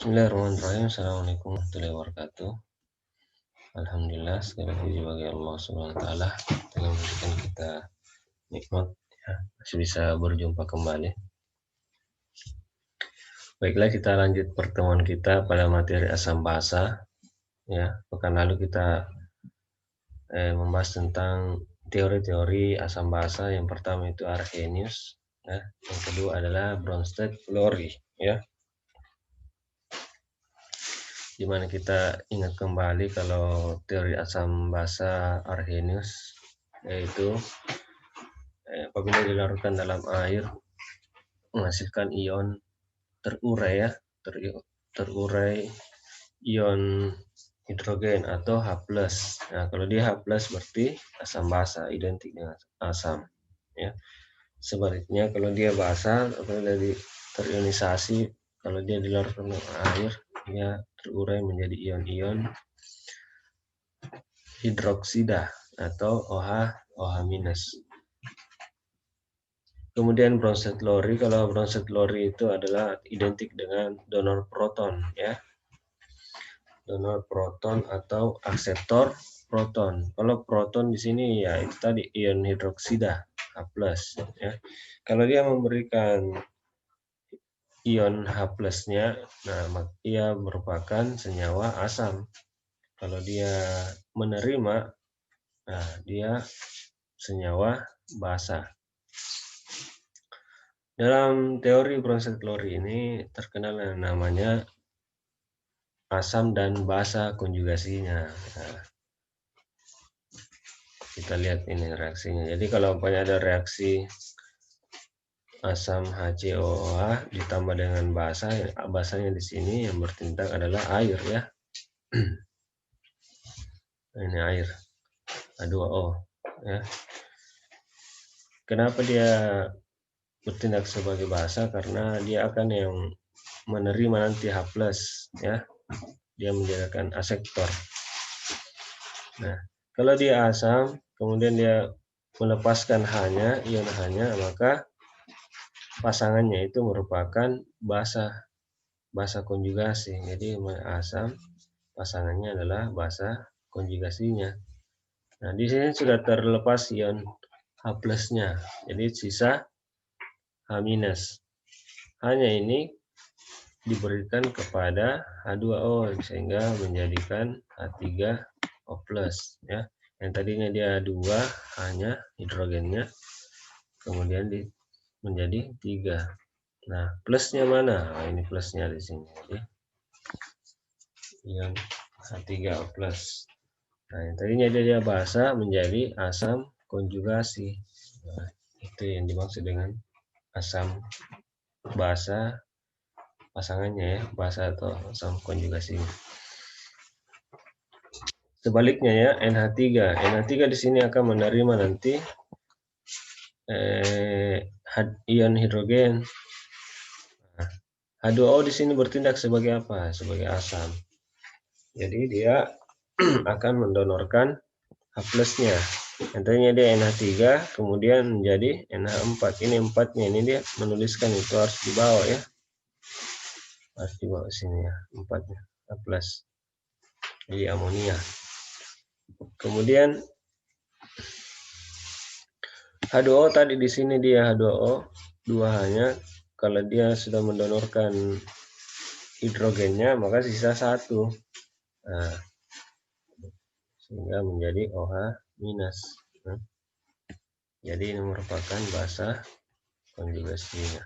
Bismillahirrahmanirrahim. Assalamualaikum warahmatullahi wabarakatuh. Alhamdulillah, segala puji bagi Allah Subhanahu wa taala telah memberikan kita nikmat ya, masih bisa berjumpa kembali. Baiklah, kita lanjut pertemuan kita pada materi asam basa. Ya, pekan lalu kita membahas tentang teori-teori asam basa. Yang pertama itu Arrhenius, ya. Yang kedua adalah Bronsted-Lowry, ya. Dimana kita ingat kembali kalau teori asam basa Arrhenius yaitu apabila dilarutkan dalam air menghasilkan ion terurai ya, terurai ion hidrogen atau H+. Nah, kalau dia H+ berarti asam basa, identik dengan asam ya. Sebaliknya kalau dia basa atau dari terionisasi, kalau dia dilarutkan dalam air dia terurai menjadi ion-ion hidroksida atau OH-. Kemudian Bronsted-Lowry, kalau Bronsted-Lowry itu adalah identik dengan donor proton ya. Donor proton atau akseptor proton. Kalau proton di sini ya itu tadi ion hidroksida H+ ya. Kalau dia memberikan ion H+-nya, nah ia merupakan senyawa asam. Kalau dia menerima, nah dia senyawa basa. Dalam teori Bronsted-Lowry ini terkenal yang namanya asam dan basa konjugasinya. Nah, kita lihat ini reaksinya. Jadi kalau ada reaksi asam HCOOH ditambah dengan basa, basanya di sini yang bertindak adalah air ya. Ini air H2O ya. Kenapa dia bertindak sebagai basa? Karena dia akan yang menerima nanti H+ ya. Dia menjadikan asektor. Nah, kalau dia asam, kemudian dia melepaskan ion H-nya, maka pasangannya itu merupakan basa konjugasi. Jadi asam pasangannya adalah basa konjugasinya. Nah, di sini sudah terlepas ion H+-nya. Jadi sisa H-. Hanya ini diberikan kepada H2O sehingga menjadikan H3O+ ya. Yang tadinya dia 2 hanya hidrogennya kemudian menjadi 3. Nah, plusnya mana? Nah, ini plusnya di sini. Jadi ion H3O+. Nah, yang tadinya dia basa menjadi asam konjugasi. Nah, itu yang dimaksud dengan asam basa pasangannya ya, basa atau asam konjugasinya. Sebaliknya ya, NH3. NH3 di sini akan menerima nanti ion hidrogen. Nah, H2O di sini bertindak sebagai apa? Sebagai asam. Jadi dia akan mendonorkan H+-nya. Nantinya dia NH3 kemudian menjadi NH4. Ini 4-nya, ini dia menuliskan itu harus dibawa ya. Harus dibawa sini ya, 4-nya H+. Jadi amonia. Kemudian H2O tadi di sini dia H2O 2-nya, kalau dia sudah mendonorkan hidrogennya maka sisa 1. Nah, sehingga menjadi OH-. Nah, jadi ini merupakan basa konjugasinya.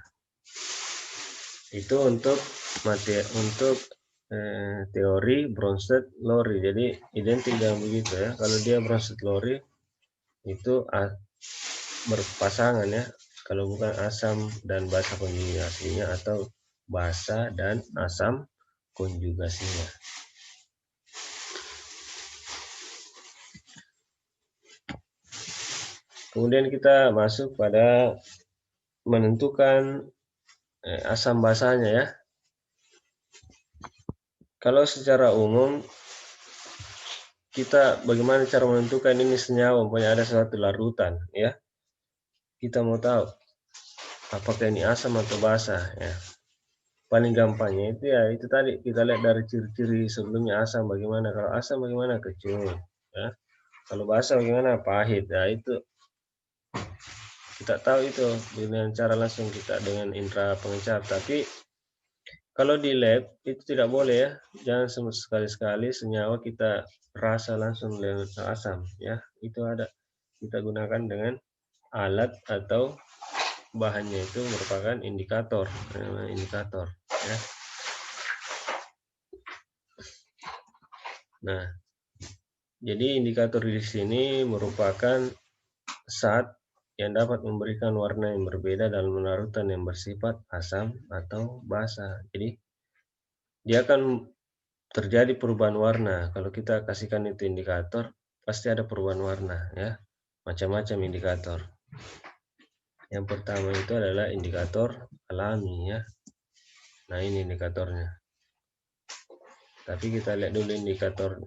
Itu untuk teori Bronsted-Lowry. Jadi identik dengan begitu ya. Kalau dia Bronsted-Lowry itu berpasangan ya. Kalau bukan asam dan basa konjugasinya atau basa dan asam konjugasinya. Kemudian kita masuk pada menentukan asam basanya ya. Kalau secara umum kita bagaimana cara menentukan ini senyawa punya ada suatu larutan ya. Kita mau tahu apakah ini asam atau basa ya. paling gampangnya itu ya itu tadi kita lihat dari ciri-ciri sebelumnya asam bagaimana, kalau asam bagaimana kecut, ya. Kalau basa bagaimana pahit, ya itu kita tahu itu dengan cara langsung kita dengan indera pengencar. Tapi kalau di lab itu tidak boleh ya, jangan sekali-sekali senyawa kita rasa langsung dengan asam ya. Itu ada kita gunakan dengan alat atau bahannya itu merupakan indikator, indikator ya. Nah, jadi indikator di sini merupakan zat yang dapat memberikan warna yang berbeda dalam larutan yang bersifat asam atau basa. Jadi dia akan terjadi perubahan warna. Kalau kita kasihkan itu indikator, pasti ada perubahan warna ya. Macam-macam indikator. Yang pertama itu adalah indikator alami ya. Nah, ini indikatornya. Tapi kita lihat dulu indikator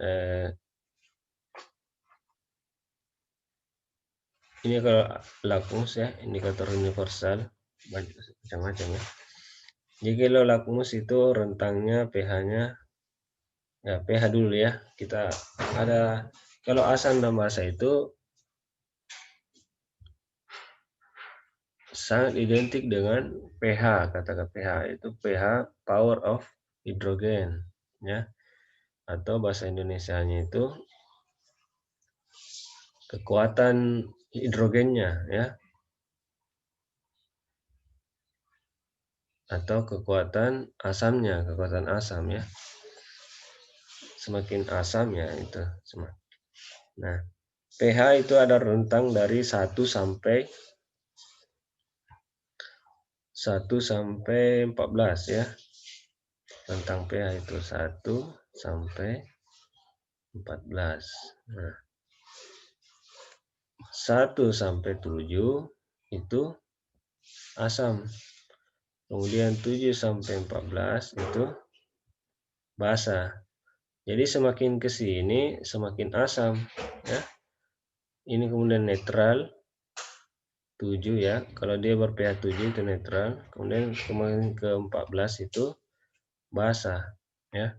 ini kalau lakmus ya, indikator universal macam-macam ya. Jadi kalau lakmus itu rentangnya pH-nya ya pH dulu ya. Kita ada kalau asam dan basa itu sangat identik dengan pH, kata pH itu pH power of hidrogen ya, atau bahasa Indonesianya itu kekuatan hidrogennya ya, atau kekuatan asamnya, kekuatan asam ya. Semakin asam ya itu semakin. Nah, pH itu ada rentang dari 1 sampai 14 ya. Rentang pH itu 1 sampai 14. Nah, 1 sampai 7 itu asam. Kemudian 7 sampai 14 itu basa. Jadi semakin ke sini semakin asam ya. Ini kemudian netral 7 ya. Kalau dia ber-pH 7 itu netral. Kemudian kemarin ke 14 itu basa ya.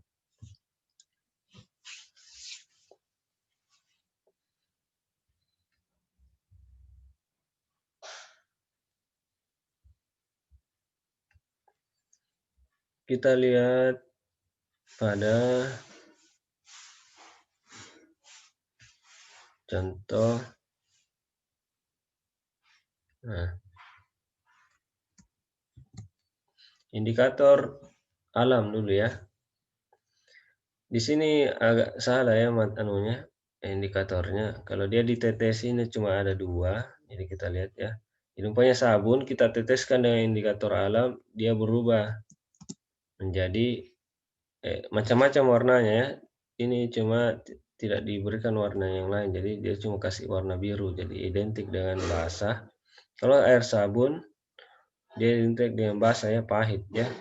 Kita lihat pada contoh. Nah, indikator alam dulu ya. Di sini agak salah ya anunya indikatornya. Kalau dia ditetes ini cuma ada 2. Jadi kita lihat ya. Jadi umpamanya sabun kita teteskan dengan indikator alam, dia berubah menjadi macam-macam warnanya ya. Ini cuma tidak diberikan warna yang lain, jadi dia cuma kasih warna biru, jadi identik dengan basah. Kalau air sabun dia identik dengan basah ya, pahit ya.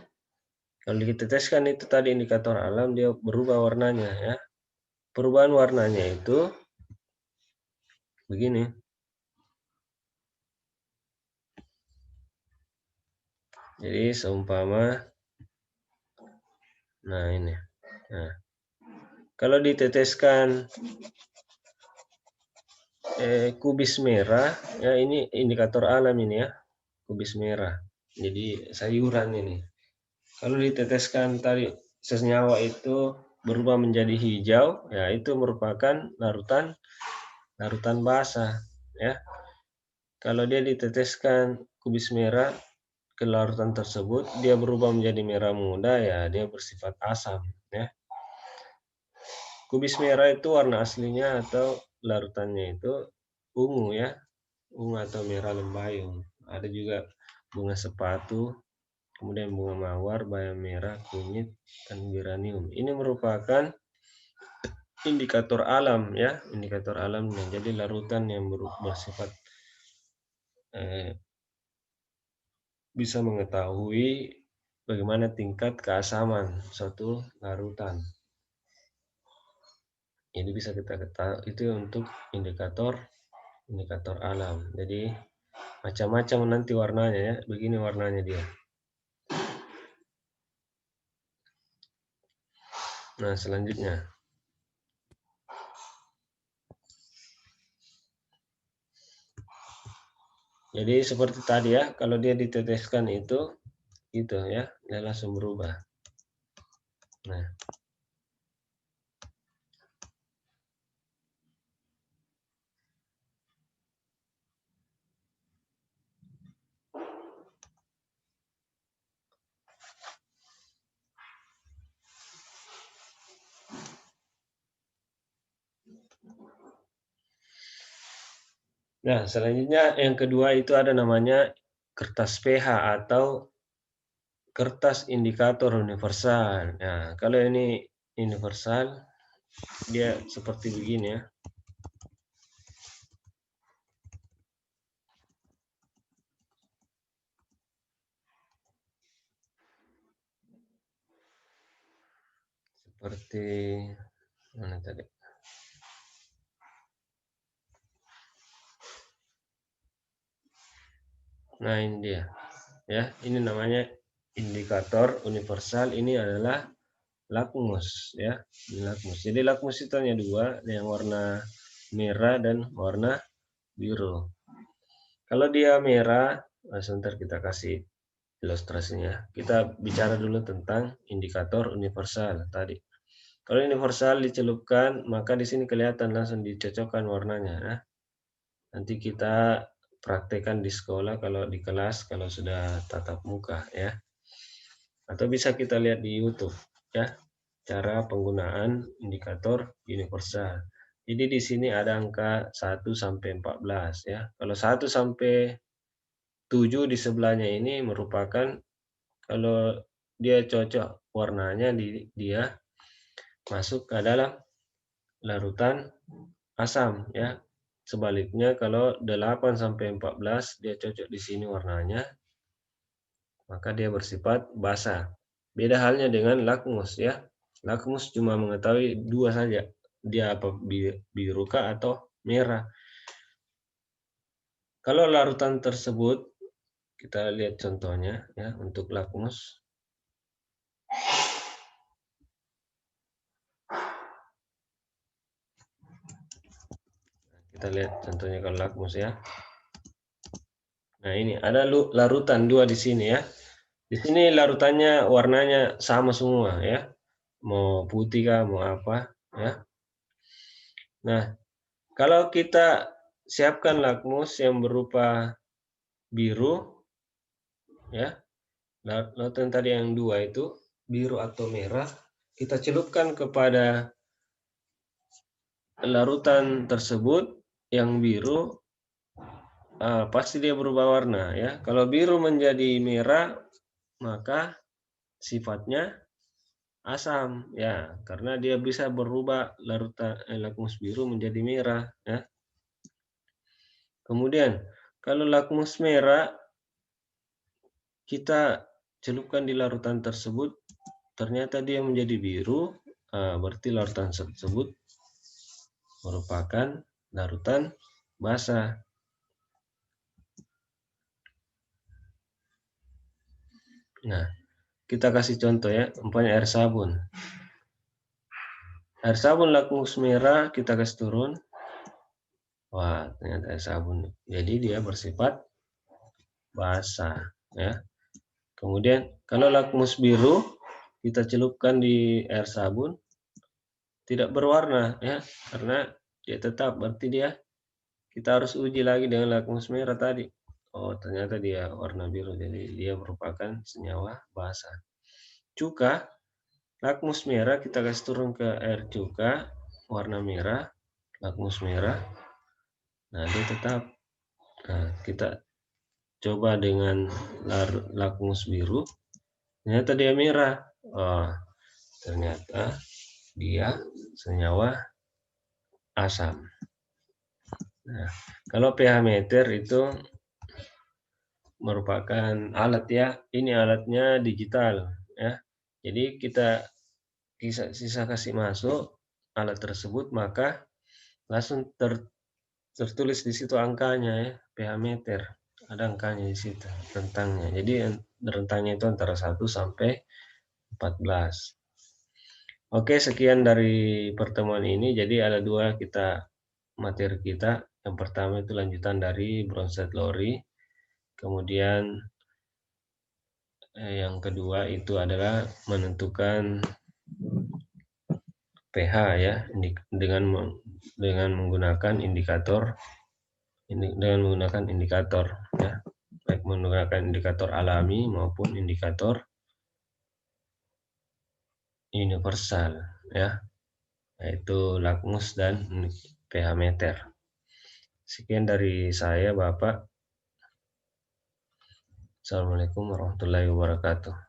Kalau diteteskan itu tadi indikator alam, dia berubah warnanya ya. Perubahan warnanya itu begini. Jadi seumpama, nah ini. Nah, kalau diteteskan kubis merah, ya ini indikator alam ini ya, kubis merah. Jadi sayuran ini. Kalau diteteskan tadi senyawa itu berubah menjadi hijau, ya itu merupakan larutan basah, ya. Kalau dia diteteskan kubis merah ke larutan tersebut, dia berubah menjadi merah muda, ya dia bersifat asam, ya. Kubis merah itu warna aslinya atau larutannya itu ungu ya, ungu atau merah lembayung. Ada juga bunga sepatu, kemudian bunga mawar, bayam merah, kunyit, dan geranium. Ini merupakan indikator alam ya, indikator alam. Jadi larutan yang bersifat bisa mengetahui bagaimana tingkat keasaman suatu larutan. Ini bisa kita ketahui itu untuk indikator alam. Jadi macam-macam nanti warnanya ya. Begini warnanya dia. Nah, selanjutnya. Jadi seperti tadi ya, kalau dia diteteskan itu gitu ya, dia langsung berubah. Nah, selanjutnya yang kedua itu ada namanya kertas pH atau kertas indikator universal. Nah, kalau ini universal, dia seperti begini ya. Seperti mana tadi? Nah, ini dia. Ya, ini namanya indikator universal. Ini adalah lakmus ya. Ini lakmus. Jadi lakmus itu hanya dua, yang warna merah dan warna biru. Kalau dia merah, sebentar kita kasih ilustrasinya. Kita bicara dulu tentang indikator universal tadi. Kalau universal dicelupkan, maka di sini kelihatan langsung dicocokkan warnanya. Nah, nanti kita praktekkan di sekolah, kalau di kelas, kalau sudah tatap muka ya. Atau bisa kita lihat di YouTube ya, cara penggunaan indikator universal. Jadi di sini ada angka 1 sampai 14 ya. Kalau 1 sampai 7 di sebelahnya ini merupakan kalau dia cocok warnanya dia masuk ke dalam larutan asam ya. Sebaliknya kalau 8 sampai 14 dia cocok di sini warnanya, maka dia bersifat basah. Beda halnya dengan lakmus ya. Lakmus cuma mengetahui dua saja, dia apa biru kah atau merah. Kalau larutan tersebut kita lihat contohnya ya untuk lakmus. Kita lihat contohnya kalau lakmus ya. Nah, ini ada larutan dua di sini ya. Di sini larutannya warnanya sama semua ya. Mau putih kah, mau apa ya. Nah, kalau kita siapkan lakmus yang berupa biru ya. Larutan tadi yang dua itu biru atau merah, kita celupkan kepada larutan tersebut yang biru, pasti dia berubah warna ya. Kalau biru menjadi merah, maka sifatnya asam ya, karena dia bisa berubah larutan lakmus biru menjadi merah ya. Kemudian kalau lakmus merah kita celupkan di larutan tersebut, ternyata dia menjadi biru, berarti larutan tersebut merupakan larutan basah. Nah, kita kasih contoh ya, umpamanya air sabun. Air sabun lakmus merah kita kasih turun. Wah, ternyata air sabun. Jadi dia bersifat basah ya. Kemudian kalau lakmus biru kita celupkan di air sabun, tidak berwarna ya, karena dia tetap, berarti dia kita harus uji lagi dengan lakmus merah tadi. Oh, ternyata dia warna biru, jadi dia merupakan senyawa basah. Cuka, lakmus merah kita kasih turun ke air cuka, warna merah, lakmus merah. Nah, dia tetap. Nah, kita coba dengan lakmus biru, ternyata dia merah. Oh, ternyata dia senyawa asam. Nah, kalau pH meter itu merupakan alat ya. Ini alatnya digital ya. Jadi kita sisa kasih masuk alat tersebut, maka langsung tertulis di situ angkanya ya, pH meter. Ada angkanya di situ, rentangnya. Jadi rentangnya itu antara 1 sampai 14. Oke, sekian dari pertemuan ini. Jadi ada dua materi kita. Yang pertama itu lanjutan dari Bronsted Lowry. Kemudian yang kedua itu adalah menentukan pH ya dengan menggunakan indikator ya, baik menggunakan indikator alami maupun indikator universal ya, yaitu lakmus dan pH meter. Sekian dari saya, Bapak. Assalamualaikum warahmatullahi wabarakatuh.